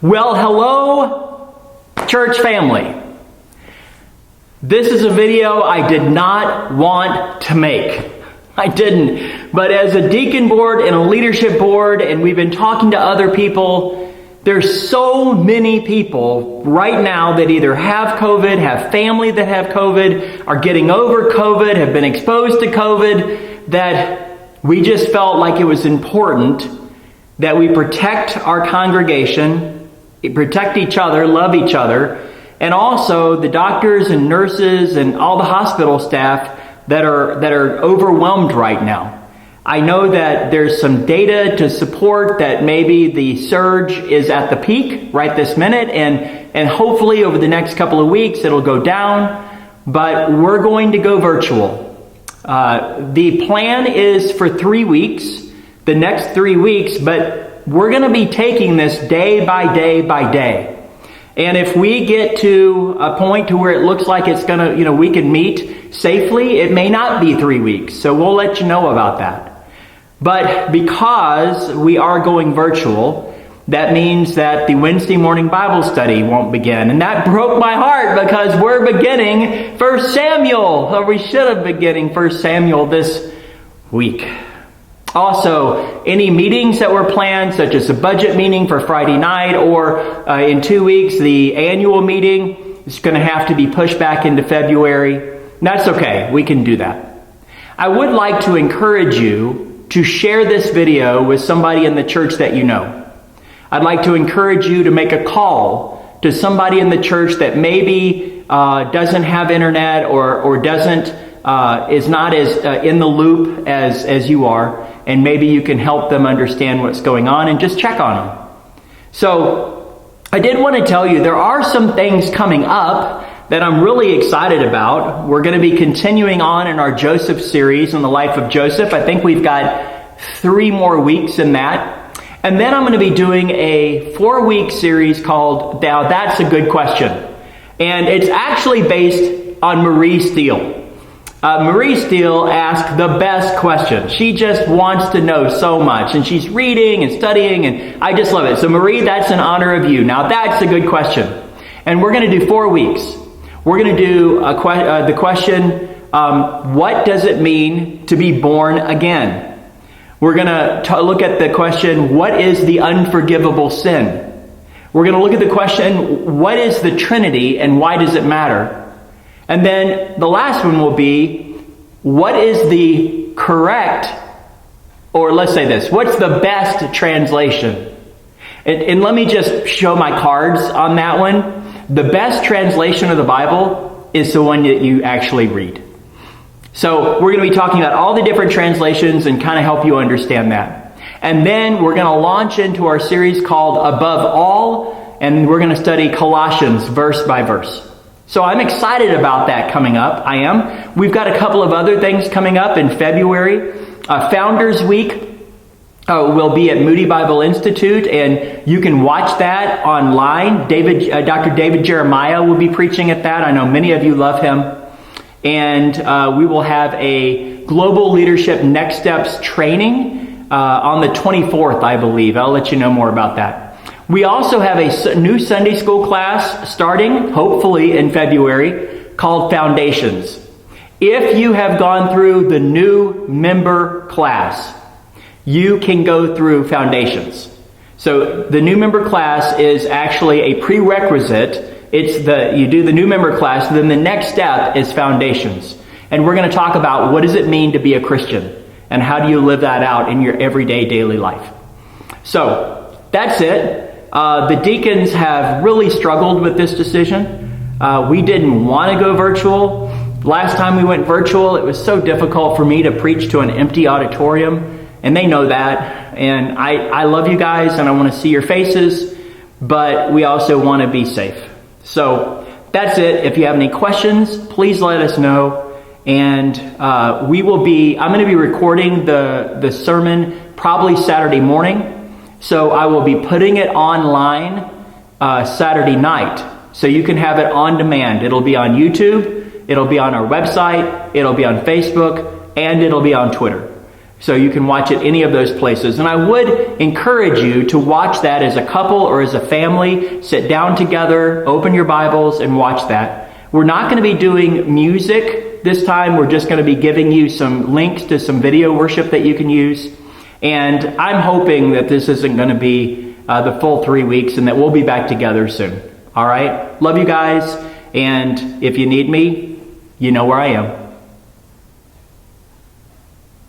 Well, hello, church family. This is a video I did not want to make. I didn't. But as a deacon board and a leadership board, and we've been talking to other people, there's so many people right now that either have COVID, have family that have COVID, are getting over COVID, have been exposed to COVID, that we just felt like it was important that we protect our congregation, protect each other, love each other, and also the doctors and nurses and all the hospital staff that are overwhelmed right now. I know that there's some data to support that maybe the surge is at the peak right this minute, and hopefully over the next couple of weeks it'll go down, but we're going to go virtual. The plan is for 3 weeks, the next 3 weeks, but we're going to be taking this day by day by day. And if we get to a point to where it looks like it's going to, we can meet safely, it may not be 3 weeks. So we'll let you know about that. But because we are going virtual, that means that the Wednesday morning Bible study won't begin. And that broke my heart because we're beginning 1 Samuel, or we should have been beginning 1 Samuel this week. Also, any meetings that were planned, such as a budget meeting for Friday night, or in 2 weeks, the annual meeting, is going to have to be pushed back into February. That's okay. We can do that. I would like to encourage you to share this video with somebody in the church that you know. I'd like to encourage you to make a call to somebody in the church that maybe doesn't have internet or is not as in the loop as you are. And maybe you can help them understand what's going on and just check on them. So I did want to tell you there are some things coming up that I'm really excited about. We're going to be continuing on in our Joseph series on the life of Joseph. I think we've got 3 more weeks in that. And then I'm going to be doing a 4-week series called Now That's a Good Question. And it's actually based on Marie Steele. Marie Steele asked the best question. She just wants to know so much, and she's reading and studying, and I just love it. So Marie, that's in honor of you. Now that's a good question. And we're going to do 4 weeks. We're going to do the question, what does it mean to be born again? We're going to look at the question, what is the unforgivable sin? We're going to look at the question, what is the Trinity and why does it matter? And then the last one will be, what is the correct, or let's say this, what's the best translation? And let me just show my cards on that one. The best translation of the Bible is the one that you actually read. So we're going to be talking about all the different translations and kind of help you understand that. And then we're going to launch into our series called Above All, and we're going to study Colossians verse by verse. So I'm excited about that coming up. I am. We've got a couple of other things coming up in February. Founders Week will be at Moody Bible Institute, and you can watch that online. Dr. David Jeremiah will be preaching at that. I know many of you love him. And we will have a Global Leadership Next Steps training on the 24th, I believe. I'll let you know more about that. We also have a new Sunday school class starting, hopefully, in February called Foundations. If you have gone through the new member class, you can go through Foundations. So the new member class is actually a prerequisite. You do the new member class, then the next step is Foundations. And we're going to talk about what does it mean to be a Christian and how do you live that out in your everyday daily life. So that's it. The deacons have really struggled with this decision. We didn't want to go virtual. Last time we went virtual, it was so difficult for me to preach to an empty auditorium, and they know that. And I love you guys, and I want to see your faces, but we also want to be safe. So that's it. If you have any questions, please let us know. And I'm going to be recording the sermon probably Saturday morning. So I will be putting it online Saturday night. So you can have it on demand. It'll be on YouTube. It'll be on our website. It'll be on Facebook. And it'll be on Twitter. So you can watch it any of those places. And I would encourage you to watch that as a couple or as a family. Sit down together, open your Bibles, and watch that. We're not going to be doing music this time. We're just going to be giving you some links to some video worship that you can use. And I'm hoping that this isn't going to be the full 3 weeks and that we'll be back together soon. All right? Love you guys. And if you need me, you know where I am.